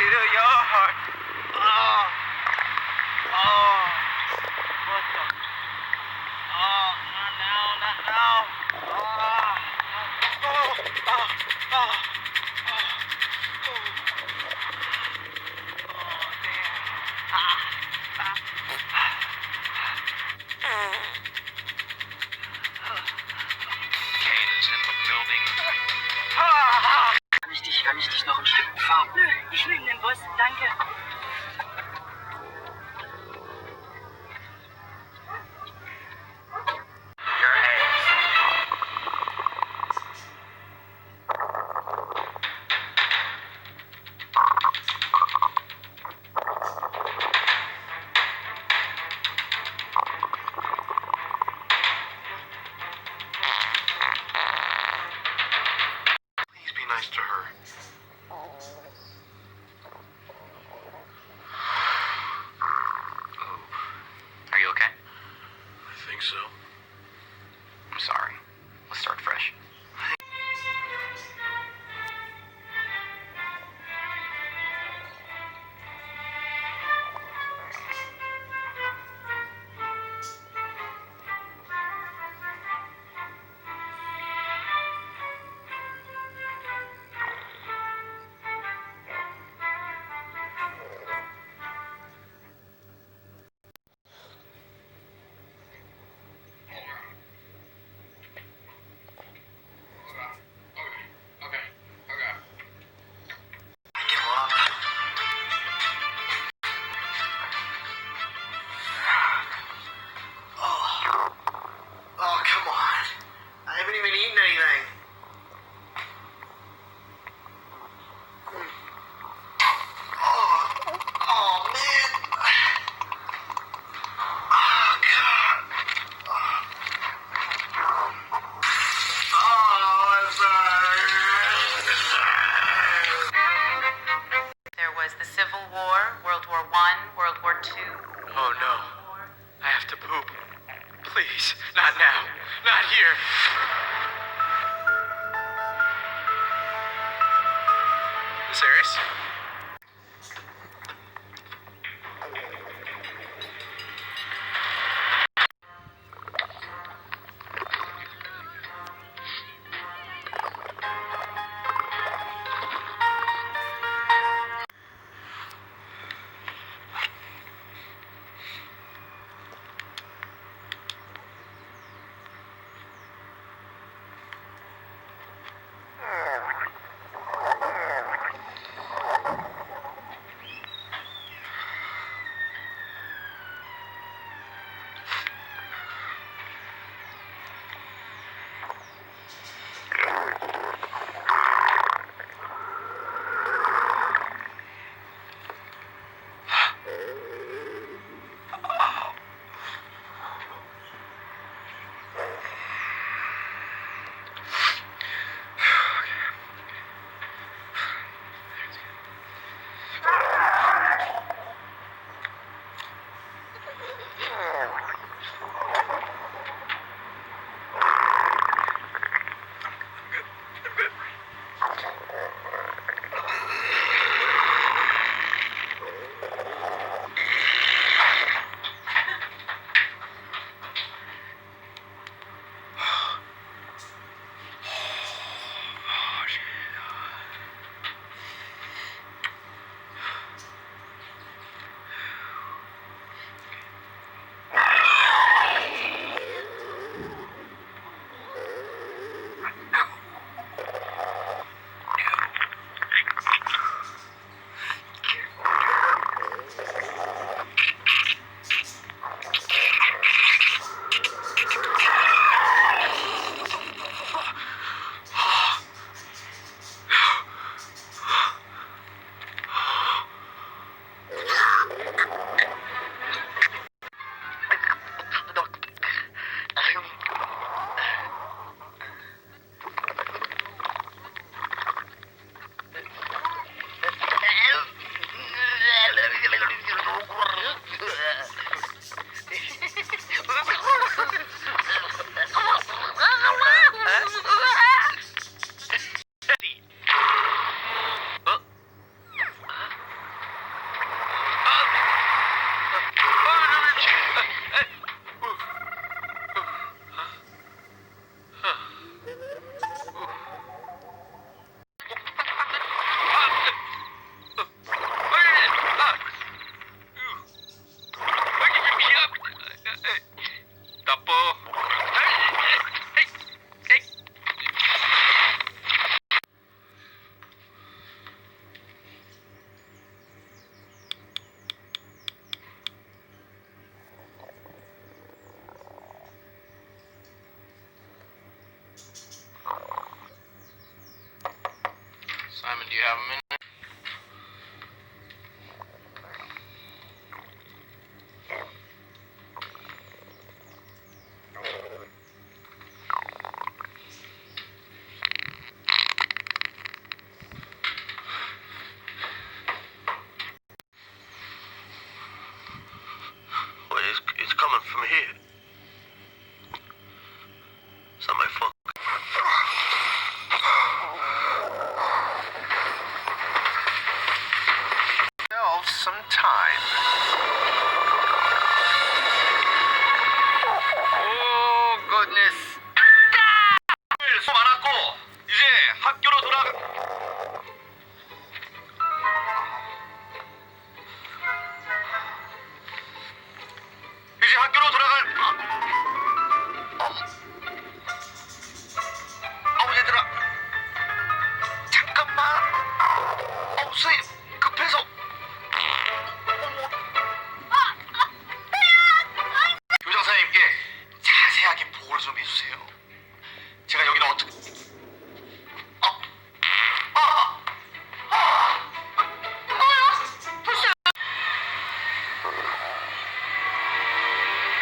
to your heart. Oh, oh, what the? Oh, not now, not now. Oh, oh, oh, oh, oh, damn. Kane is in the building. Kann ich dich noch ein Stück fahren? Nö, ich nehme den Bus, danke. Your ass. Please be nice to her. Are you okay? I think so. I'm sorry. Let's start fresh. Oh, come on. I haven't even eaten anything. Oh, man. Oh, God. Oh, I'm sorry. There was the Civil War, World War I, World War II. Oh, no. I have to poop. Please, not now. Not here. Serious? Simon, do you have a minute? Well, it's coming from here. It's not my fault. Some time. Oh, goodness.